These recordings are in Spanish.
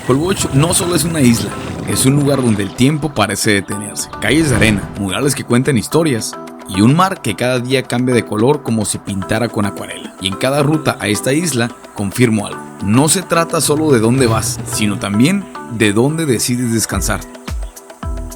Holbox no solo es una isla, es un lugar donde el tiempo parece detenerse. Calles de arena, murales que cuentan historias y un mar que cada día cambia de color como si pintara con acuarela. Y en cada ruta a esta isla confirmo algo. No se trata solo de dónde vas, sino también de dónde decides descansar.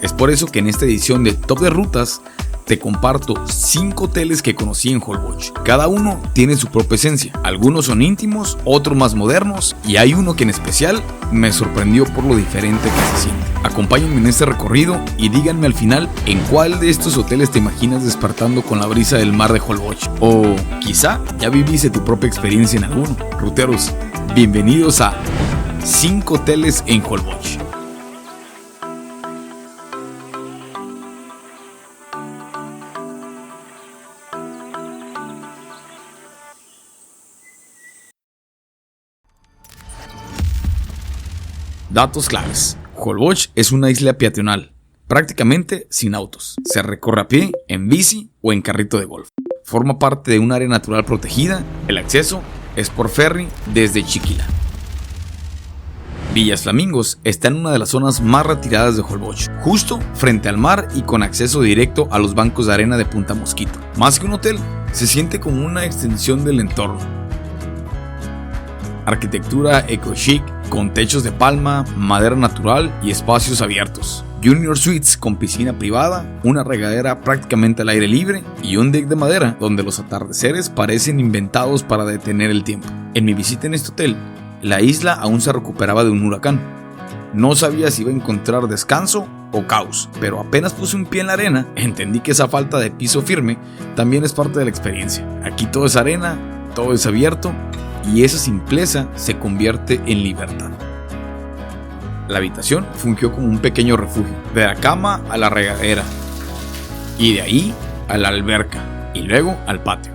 Es por eso que en esta edición de Top de Rutas te comparto 5 hoteles que conocí en Holbox. Cada uno tiene su propia esencia. Algunos son íntimos, otros más modernos y hay uno que en especial me sorprendió por lo diferente que se siente. Acompáñenme en este recorrido y díganme al final en cuál de estos hoteles te imaginas despertando con la brisa del mar de Holbox. O quizá ya viviste tu propia experiencia en alguno. Ruteros, bienvenidos a 5 hoteles en Holbox. Datos claves. Holbox es una isla peatonal, prácticamente sin autos. Se recorre a pie, en bici o en carrito de golf. Forma parte de un área natural protegida. El acceso es por ferry desde Chiquila. Villas Flamingos está en una de las zonas más retiradas de Holbox, justo frente al mar y con acceso directo a los bancos de arena de Punta Mosquito. Más que un hotel, se siente como una extensión del entorno. Arquitectura eco-chic, con techos de palma, madera natural y espacios abiertos. Junior Suites con piscina privada, una regadera prácticamente al aire libre y un deck de madera donde los atardeceres parecen inventados para detener el tiempo. En mi visita en este hotel, la isla aún se recuperaba de un huracán. No sabía si iba a encontrar descanso o caos, pero apenas puse un pie en la arena, entendí que esa falta de piso firme también es parte de la experiencia. Aquí todo es arena, todo es abierto y esa simpleza se convierte en libertad. La habitación fungió como un pequeño refugio, de la cama a la regadera, y de ahí a la alberca, y luego al patio.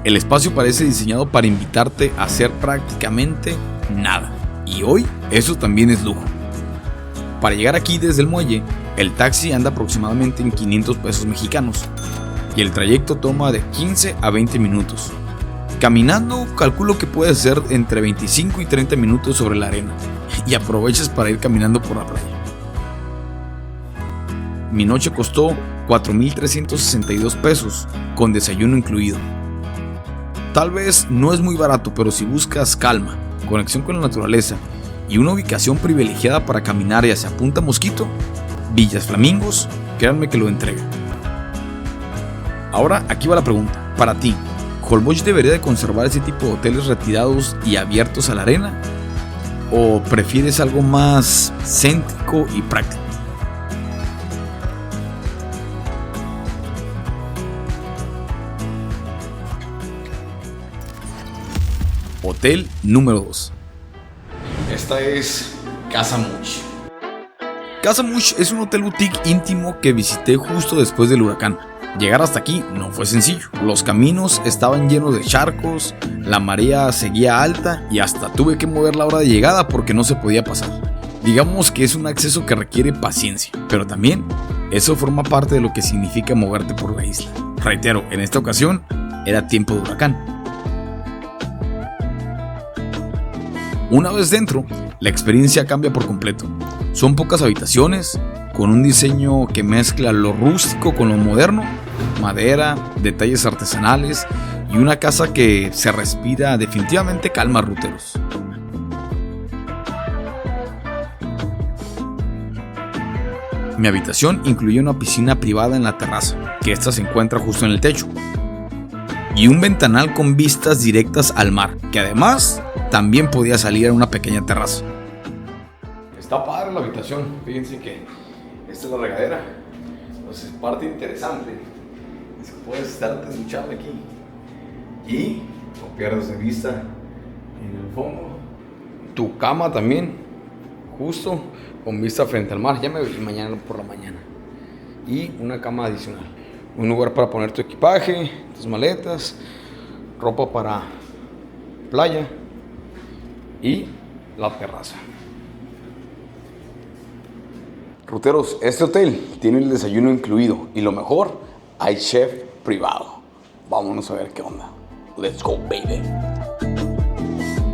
El espacio parece diseñado para invitarte a hacer prácticamente nada, y hoy eso también es lujo. Para llegar aquí desde el muelle, el taxi anda aproximadamente en 500 pesos mexicanos, y el trayecto toma de 15 a 20 minutos. Caminando, calculo que puede ser entre 25 y 30 minutos sobre la arena, y aprovechas para ir caminando por la playa. Mi noche costó 4,362 pesos, con desayuno incluido. Tal vez no es muy barato, pero si buscas calma, conexión con la naturaleza y una ubicación privilegiada para caminar hacia Punta Mosquito, Villas Flamingos, créanme que lo entrega. Ahora aquí va la pregunta, para ti, ¿Holbox debería de conservar ese tipo de hoteles retirados y abiertos a la arena? ¿O prefieres algo más céntrico y práctico? Hotel número 2. Esta es Casa Mush. Casa Mush es un hotel boutique íntimo que visité justo después del huracán. Llegar hasta aquí no fue sencillo. Los caminos estaban llenos de charcos, la marea seguía alta y hasta tuve que mover la hora de llegada porque no se podía pasar. Digamos que es un acceso que requiere paciencia, pero también eso forma parte de lo que significa moverte por la isla. Reitero, en esta ocasión era tiempo de huracán. Una vez dentro, la experiencia cambia por completo. Son pocas habitaciones, con un diseño que mezcla lo rústico con lo moderno, madera, detalles artesanales y una casa que se respira definitivamente calma, ruteros. Mi habitación incluye una piscina privada en la terraza, que esta se encuentra justo en el techo, y un ventanal con vistas directas al mar, que además también podía salir a una pequeña terraza. Está padre la habitación, fíjense que esta es la regadera. Entonces, parte interesante es que puedes estarte duchando aquí y no pierdas de vista en el fondo tu cama también, justo con vista frente al mar. Ya me vi mañana por la mañana. Y una cama adicional, un lugar para poner tu equipaje, tus maletas, ropa para playa y la terraza. Ruteros, este hotel tiene el desayuno incluido y lo mejor, hay chef privado. Vámonos a ver qué onda. Let's go, baby.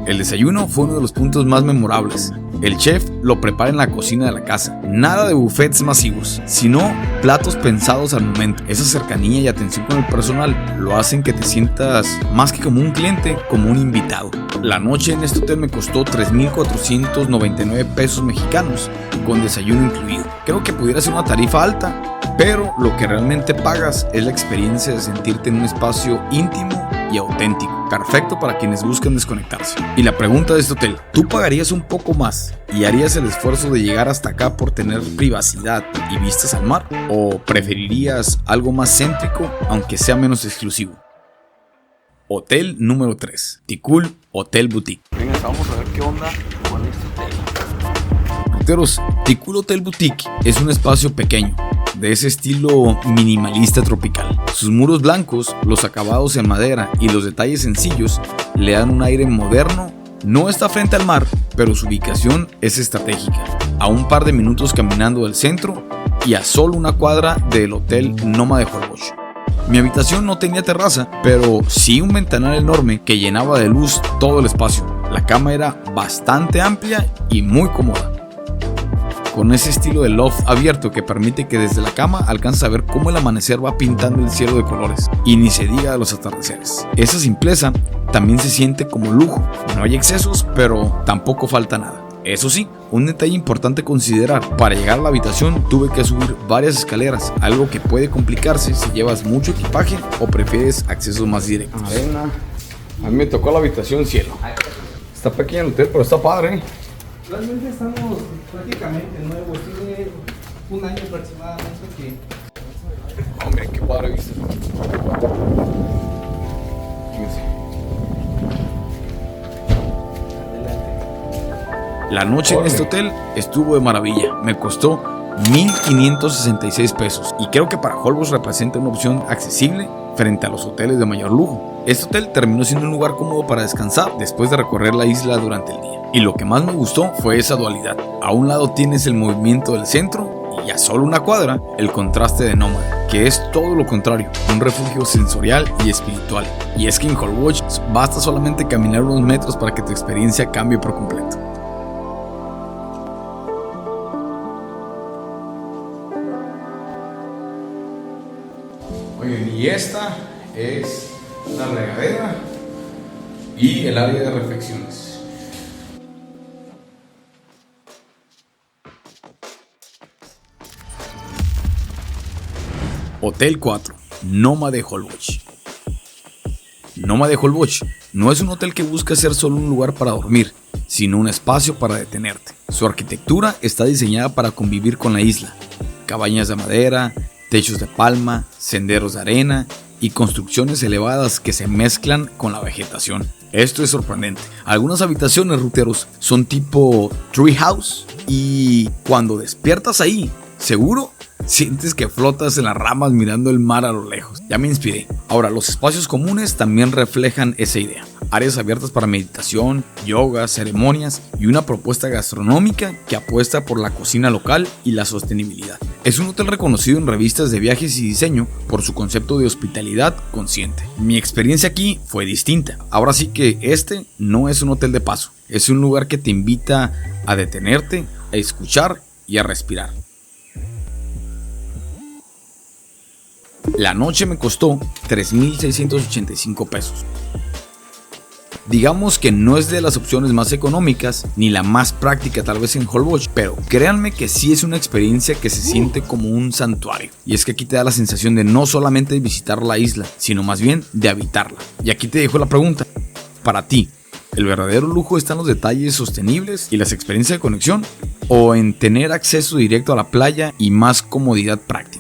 El desayuno fue uno de los puntos más memorables. El chef lo prepara en la cocina de la casa. Nada de buffets masivos, sino platos pensados al momento. Esa cercanía y atención con el personal lo hacen que te sientas más que como un cliente, como un invitado. La noche en este hotel me costó 3,499 pesos mexicanos, con desayuno incluido. Creo que pudiera ser una tarifa alta, pero lo que realmente pagas es la experiencia de sentirte en un espacio íntimo y auténtico, perfecto para quienes buscan desconectarse. Y la pregunta de este hotel: ¿tú pagarías un poco más y harías el esfuerzo de llegar hasta acá por tener privacidad y vistas al mar? ¿O preferirías algo más céntrico, aunque sea menos exclusivo? Hotel número 3, Tikul Hotel Boutique. Venga, vamos a ver qué onda con este hotel. Ruteros, Tikul Hotel Boutique es un espacio pequeño, de ese estilo minimalista tropical. Sus muros blancos, los acabados en madera y los detalles sencillos le dan un aire moderno. No está frente al mar, pero su ubicación es estratégica, a un par de minutos caminando del centro y a solo una cuadra del Hotel Nómade Holbox. Mi habitación no tenía terraza, pero sí un ventanal enorme que llenaba de luz todo el espacio. La cama era bastante amplia y muy cómoda, con ese estilo de loft abierto que permite que desde la cama alcances a ver cómo el amanecer va pintando el cielo de colores, y ni se diga de los atardeceres. Esa simpleza también se siente como lujo. No hay excesos, pero tampoco falta nada. Eso sí, un detalle importante a considerar: para llegar a la habitación tuve que subir varias escaleras, algo que puede complicarse si llevas mucho equipaje o prefieres accesos más directos. Arena. A mí me tocó la habitación cielo. Está pequeño el hotel, pero está padre. Realmente estamos prácticamente nuevos, tiene un año aproximadamente que... Hombre, qué padre vista. La noche en este hotel estuvo de maravilla. Me costó 1,566 pesos y creo que para Holbox representa una opción accesible frente a los hoteles de mayor lujo. Este hotel terminó siendo un lugar cómodo para descansar después de recorrer la isla durante el día. Y lo que más me gustó fue esa dualidad. A un lado tienes el movimiento del centro y a solo una cuadra el contraste de Nómade, que es todo lo contrario, un refugio sensorial y espiritual. Y es que en Holbox basta solamente caminar unos metros para que tu experiencia cambie por completo. Oye, y esta es la regadera y el área de reflexiones. Hotel 4, Nómade Holbox. Nómade Holbox no es un hotel que busca ser solo un lugar para dormir, sino un espacio para detenerte. Su arquitectura está diseñada para convivir con la isla. Cabañas de madera, techos de palma, senderos de arena y construcciones elevadas que se mezclan con la vegetación. Esto es sorprendente. Algunas habitaciones, ruteros, son tipo tree house y cuando despiertas ahí, seguro sientes que flotas en las ramas mirando el mar a lo lejos. Ya me inspiré. Ahora, los espacios comunes también reflejan esa idea. Áreas abiertas para meditación, yoga, ceremonias y una propuesta gastronómica que apuesta por la cocina local y la sostenibilidad. Es un hotel reconocido en revistas de viajes y diseño por su concepto de hospitalidad consciente. Mi experiencia aquí fue distinta. Ahora sí que este no es un hotel de paso. Es un lugar que te invita a detenerte, a escuchar y a respirar. La noche me costó 3,685 pesos. Digamos que no es de las opciones más económicas ni la más práctica tal vez en Holbox, pero créanme que sí es una experiencia que se siente como un santuario. Y es que aquí te da la sensación de no solamente visitar la isla, sino más bien de habitarla. Y aquí te dejo la pregunta: para ti, ¿el verdadero lujo está en los detalles sostenibles y las experiencias de conexión? ¿O en tener acceso directo a la playa y más comodidad práctica?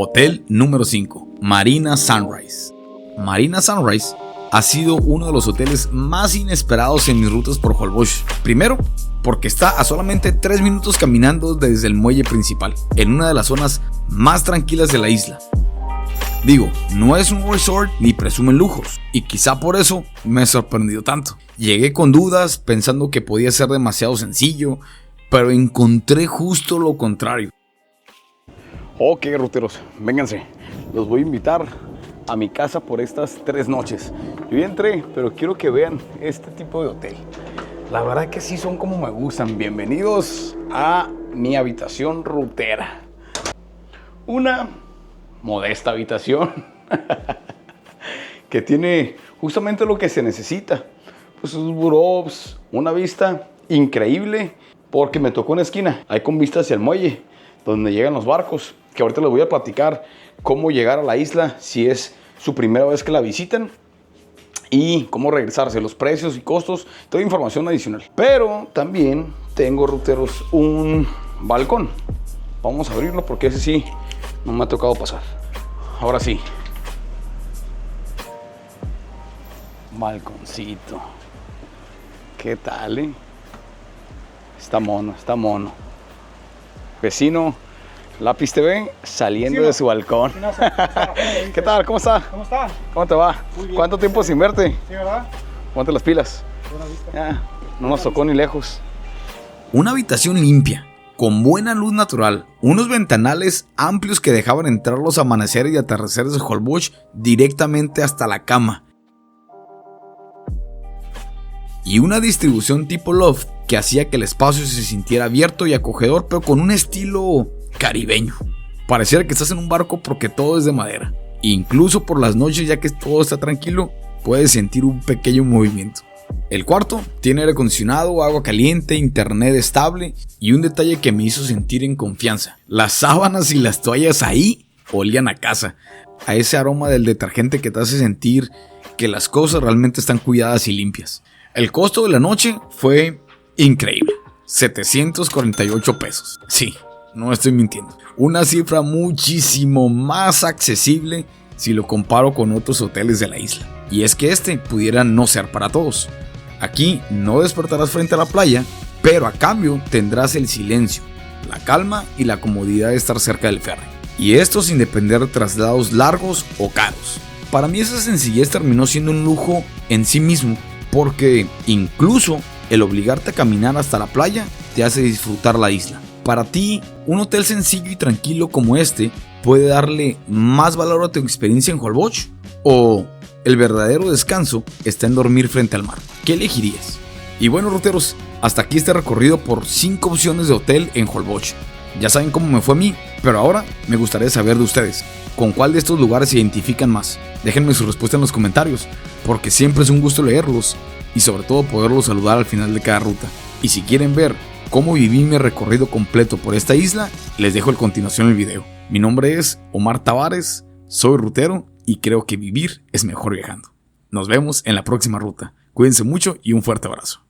Hotel número 5, Marina Sunrise. Marina Sunrise ha sido uno de los hoteles más inesperados en mis rutas por Holbox. Primero, porque está a solamente 3 minutos caminando desde el muelle principal, en una de las zonas más tranquilas de la isla. Digo, no es un resort ni presumen lujos, y quizá por eso me he sorprendido tanto. Llegué con dudas, pensando que podía ser demasiado sencillo, pero encontré justo lo contrario. Ok, ruteros, vénganse, los voy a invitar a mi casa por estas 3 noches. Yo ya entré, pero quiero que vean este tipo de hotel. La verdad que sí son como me gustan. Bienvenidos a mi habitación rutera. Una modesta habitación que tiene justamente lo que se necesita. Pues sus burós, una vista increíble, porque me tocó una esquina, ahí con vista hacia el muelle, donde llegan los barcos, que ahorita les voy a platicar cómo llegar a la isla si es su primera vez que la visitan y cómo regresarse, los precios y costos, toda información adicional. Pero también tengo, ruteros, un balcón. Vamos a abrirlo porque ese sí no me ha tocado pasar. Ahora sí. Balconcito. ¿Qué tal, eh? Está mono, está mono. Vecino Lápiz TV saliendo de su balcón. ¿Qué tal? ¿Cómo está? ¿Cómo está? ¿Cómo te va? Muy bien. ¿Cuánto tiempo sin verte? Sí, ¿verdad? Ponte las pilas. Buena vista. Ya, no nos tocó ni lejos. Una habitación limpia, con buena luz natural, unos ventanales amplios que dejaban entrar los amaneceres y atardeceres de Holbox directamente hasta la cama. Y una distribución tipo loft que hacía que el espacio se sintiera abierto y acogedor, pero con un estilo caribeño. Pareciera que estás en un barco porque todo es de madera. Incluso por las noches, ya que todo está tranquilo, puedes sentir un pequeño movimiento. El cuarto tiene aire acondicionado, agua caliente, internet estable y un detalle que me hizo sentir en confianza. Las sábanas y las toallas ahí olían a casa, a ese aroma del detergente que te hace sentir que las cosas realmente están cuidadas y limpias. El costo de la noche fue increíble, 748 pesos. Sí, no estoy mintiendo. Una cifra muchísimo más accesible si lo comparo con otros hoteles de la isla. Y es que este pudiera no ser para todos. Aquí no despertarás frente a la playa, pero a cambio tendrás el silencio, la calma y la comodidad de estar cerca del ferry. Y esto sin depender de traslados largos o caros. Para mí esa sencillez terminó siendo un lujo en sí mismo, porque incluso el obligarte a caminar hasta la playa te hace disfrutar la isla. Para ti, un hotel sencillo y tranquilo como este puede darle más valor a tu experiencia en Holbox, o el verdadero descanso está en dormir frente al mar. ¿Qué elegirías? Y bueno, ruteros, hasta aquí este recorrido por 5 opciones de hotel en Holbox. Ya saben cómo me fue a mí, pero ahora me gustaría saber de ustedes. ¿Con cuál de estos lugares se identifican más? Déjenme su respuesta en los comentarios, porque siempre es un gusto leerlos y sobre todo poderlos saludar al final de cada ruta. Y si quieren ver cómo viví mi recorrido completo por esta isla, les dejo a continuación el video. Mi nombre es Omar Tavares, soy rutero y creo que vivir es mejor viajando. Nos vemos en la próxima ruta. Cuídense mucho y un fuerte abrazo.